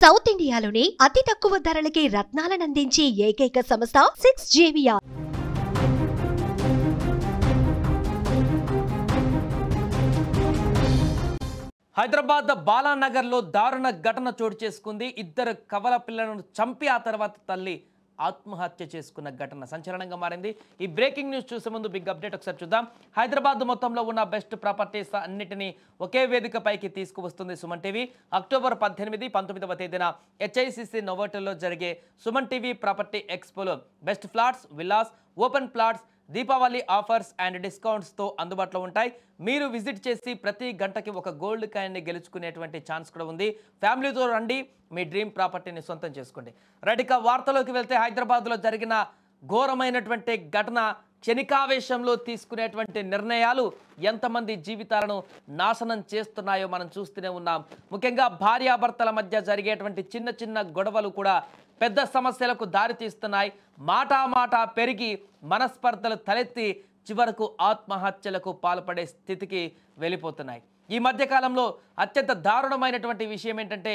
South ఇండియాలోనే అతి తక్కువ ధరలకి రత్నాలనందించే ఏకైక సంస్థ 6JVR. హైదరాబాద్ బాలానగర్లో దారుణ ఘటన చోటు చేసుకుంది. ఇద్దరు కవల పిల్లలను చంపి ఆ తర్వాత తల్లి ఆత్మహత్య చేసుకున్న ఘటన సంచలనంగా మారింది. ఈ బ్రేకింగ్ న్యూస్ చూసే ముందు బిగ్ అప్డేట్ ఒకసారి చూద్దాం. హైదరాబాద్ మొత్తంలో ఉన్న బెస్ట్ ప్రాపర్టీస్ అన్నిటినీ ఒకే వేదికపైకి తీసుకువస్తుంది సుమన్ టీవీ. అక్టోబర్ 18, 19వ తేదీన HICC నోవోటల్లో జరిగే సుమన్ టీవీ ప్రాపర్టీ ఎక్స్పోలో best flats, villas, open plots, Deepavali offers and డిస్కౌంట్స్తో అందుబాటులో ఉంటాయి. మీరు విజిట్ చేసి ప్రతి గంటకి ఒక గోల్డ్ కాయిన్ని గెలుచుకునేటువంటి ఛాన్స్ కూడా ఉంది. ఫ్యామిలీతో రండి, మీ డ్రీమ్ ప్రాపర్టీని సొంతం చేసుకోండి. రైట్, ఇక వార్తలోకి వెళ్తే హైదరాబాద్లో జరిగిన ఘోరమైనటువంటి ఘటన, క్షణికావేశంలో తీసుకునేటువంటి నిర్ణయాలు ఎంతమంది జీవితాలను నాశనం చేస్తున్నాయో మనం చూస్తూనే ఉన్నాం. ముఖ్యంగా భార్యాభర్తల మధ్య జరిగేటువంటి చిన్న చిన్న గొడవలు కూడా పెద్ద సమస్యలకు దారితీస్తున్నాయి. మాట పెరిగి మనస్పర్ధలు తలెత్తి చివరకు ఆత్మహత్యలకు పాల్పడే స్థితికి వెళ్ళిపోతున్నాయి. ఈ మధ్యకాలంలో అత్యంత దారుణమైనటువంటి విషయం ఏంటంటే,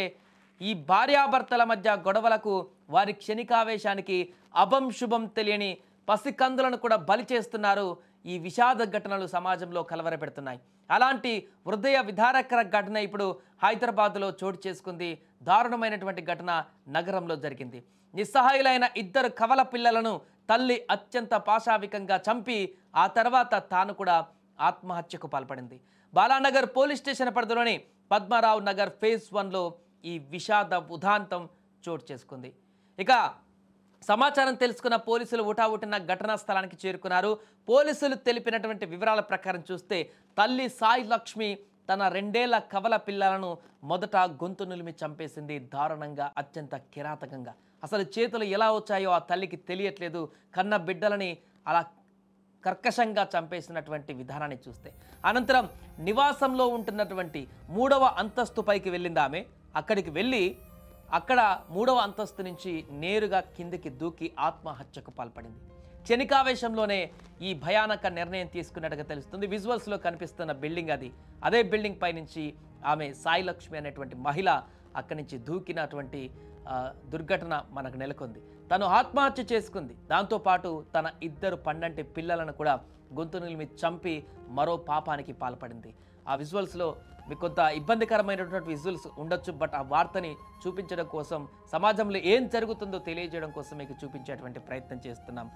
ఈ భార్యాభర్తల మధ్య గొడవలకు, వారి క్షణికావేశానికి అభంశుభం తెలియని పసికందులను కూడా బలి చేస్తున్నారు. ఈ విషాద ఘటనలు సమాజంలో కలవరపెడుతున్నాయి. అలాంటి హృదయ విదారకర ఘటన ఇప్పుడు హైదరాబాద్లో చోటు చేసుకుంది. దారుణమైనటువంటి ఘటన నగరంలో జరిగింది. నిస్సహాయులైన ఇద్దరు కవల పిల్లలను తల్లి అత్యంత పాశావికంగా చంపి ఆ తర్వాత తాను కూడా ఆత్మహత్యకు పాల్పడింది. బాలానగర్ పోలీస్ స్టేషన్ పరిధిలోని పద్మారావు నగర్ ఫేజ్ 1లో ఈ విషాద ఉదాంతం చోటు చేసుకుంది. ఇక సమాచారం తెలుసుకున్న పోలీసులు ఉటావుటిన ఘటనా స్థలానికి చేరుకున్నారు. పోలీసులు తెలిపినటువంటి వివరాల ప్రకారం చూస్తే తల్లి సాయి లక్ష్మి తన 2 ఏళ్ల కవల పిల్లలను మొదట గొంతు నులిమి చంపేసింది. దారుణంగా, అత్యంత కిరాతకంగా. అసలు చేతులు ఎలా వచ్చాయో ఆ తల్లికి తెలియట్లేదు. కన్న బిడ్డలని అలా కర్కశంగా చంపేసినటువంటి విధానాన్ని చూస్తే, అనంతరం నివాసంలో ఉంటున్నటువంటి 3వ అంతస్తు పైకి వెళ్ళింది ఆమె. అక్కడికి వెళ్ళి అక్కడ 3వ అంతస్తు నుంచి నేరుగా కిందికి దూకి ఆత్మహత్యకు పాల్పడింది. క్షణికావేశంలోనే ఈ భయానక నిర్ణయం తీసుకున్నట్టుగా తెలుస్తుంది. విజువల్స్లో కనిపిస్తున్న బిల్డింగ్ అది. అదే బిల్డింగ్ పై నుంచి ఆమె సాయి లక్ష్మి అనేటువంటి మహిళ అక్కడి నుంచి దూకినటువంటి దుర్ఘటన మనకు నెలకొంది. తను ఆత్మహత్య చేసుకుంది. దాంతోపాటు తన 2 పండంటి పిల్లలను కూడా గొంతు నిలిమి చంపి మరో పాపానికి పాల్పడింది. ఆ విజువల్స్లో మీకు కొంత ఇబ్బందికరమైనటువంటి విజువల్స్ ఉండొచ్చు, బట్ ఆ వార్తని చూపించడం కోసం, సమాజంలో ఏం జరుగుతుందో తెలియజేయడం కోసం మీకు చూపించేటువంటి ప్రయత్నం చేస్తున్నాం.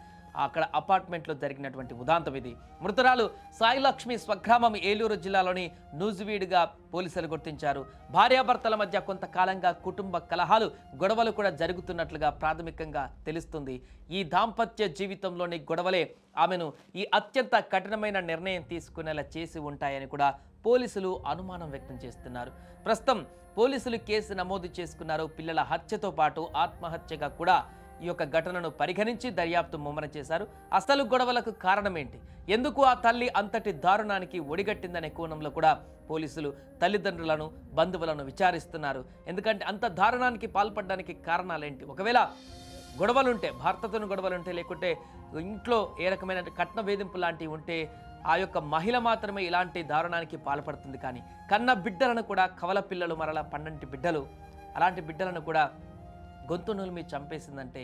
అక్కడ అపార్ట్మెంట్లో జరిగినటువంటి ఉదాంతం ఇది. మృతురాలు సాయి లక్ష్మి స్వగ్రామం ఏలూరు జిల్లాలోని నూజివీడుగా పోలీసులు గుర్తించారు. భార్యాభర్తల మధ్య కొంతకాలంగా కుటుంబ కలహాలు, గొడవలు కూడా జరుగుతున్నట్లుగా ప్రాథమికంగా తెలుస్తుంది. ఈ దాంపత్య జీవితంలోని గొడవలే ఆమెను ఈ అత్యంత కఠినమైన నిర్ణయం తీసుకునేలా చేసి ఉంటాయని కూడా పోలీసులు అనుమానం వ్యక్తం చేస్తున్నారు. ప్రస్తుతం పోలీసులు కేసు నమోదు చేసుకున్నారు. పిల్లల హత్యతో పాటు ఆత్మహత్యగా కూడా ఈ యొక్క ఘటనను పరిగణించి దర్యాప్తు ముమ్మరం చేశారు. అసలు గొడవలకు కారణం ఏంటి, ఎందుకు ఆ తల్లి అంతటి దారుణానికి ఒడిగట్టిందనే కోణంలో కూడా పోలీసులు తల్లిదండ్రులను, బంధువులను విచారిస్తున్నారు. ఎందుకంటే అంత దారుణానికి పాల్పడడానికి కారణాలేంటి, ఒకవేళ గొడవలుంటే, భర్తతో గొడవలుంటే, లేకుంటే ఇంట్లో ఏ రకమైన కట్న వేధింపు లాంటివి ఉంటే ఆ యొక్క మహిళ మాత్రమే ఇలాంటి దారుణానికి పాల్పడుతుంది. కానీ కన్న బిడ్డలను కూడా, కవల పిల్లలు, మరలా 12 బిడ్డలు, అలాంటి బిడ్డలను కూడా గొంతు నులిమి చంపేసిందంటే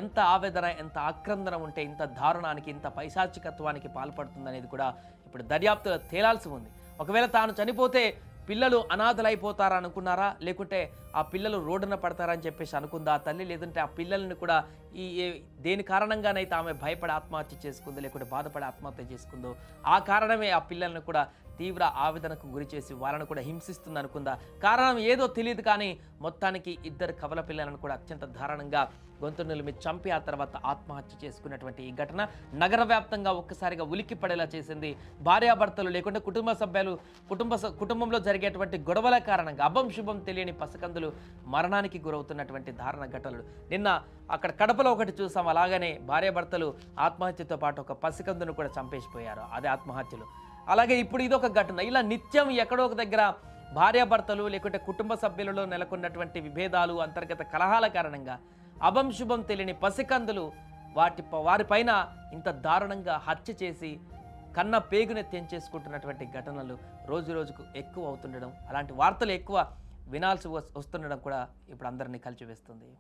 ఎంత ఆవేదన, ఎంత ఆక్రందన ఉంటే ఇంత దారుణానికి, ఇంత పైశాచికత్వానికి పాల్పడుతుందనేది కూడా ఇప్పుడు దర్యాప్తులో తేలాల్సి ఉంది. ఒకవేళ తాను చనిపోతే పిల్లలు అనాథలైపోతారా అనుకున్నారా, లేకుంటే ఆ పిల్లలు రోడ్డున పడతారని చెప్పేసి అనుకుందా ఆ తల్లి, లేదంటే ఆ పిల్లల్ని కూడా దేని కారణంగానైతే ఆమె భయపడి ఆత్మహత్య చేసుకుందో, లేకుంటే బాధపడి ఆత్మహత్య చేసుకుందో ఆ కారణమే ఆ పిల్లల్ని కూడా తీవ్ర ఆవేదనకు గురి చేసి వాళ్ళను కూడా హింసిస్తుంది అనుకుందా. కారణం ఏదో తెలియదు, కానీ మొత్తానికి 2 కవల పిల్లలను కూడా అత్యంత దారుణంగా గొంతు నిలిమి చంపి ఆ తర్వాత ఆత్మహత్య చేసుకున్నటువంటి ఈ ఘటన నగర వ్యాప్తంగా ఒక్కసారిగా ఉలిక్కి పడేలా చేసింది. భార్యాభర్తలు, లేకుంటే కుటుంబ సభ్యులు, కుటుంబంలో జరిగేటువంటి గొడవల కారణంగా అభంశుభం తెలియని పసికందులు మరణానికి గురవుతున్నటువంటి దారుణ ఘటనలు. నిన్న అక్కడ కడపలో ఒకటి చూసాం. అలాగనే భార్యాభర్తలు ఆత్మహత్యతో పాటు ఒక పసికందును కూడా చంపేసిపోయారు. అదే ఆత్మహత్యలు. అలాగే ఇప్పుడు ఇదొక ఘటన. ఇలా నిత్యం ఎక్కడో ఒక దగ్గర భార్యాభర్తలు, లేకుంటే కుటుంబ సభ్యులలో నెలకొన్నటువంటి విభేదాలు, అంతర్గత కలహాల కారణంగా అభంశుభం తెలియని పసికందులు వారిపైన ఇంత దారుణంగా హత్య చేసి కన్న పేగుని తెంచేసుకుంటున్నటువంటి ఘటనలు రోజు రోజుకు ఎక్కువ అవుతుండడం, అలాంటి వార్తలు ఎక్కువ వినాల్సి వస్తుండడం కూడా ఇప్పుడు అందరినీ కలిచివేస్తుంది.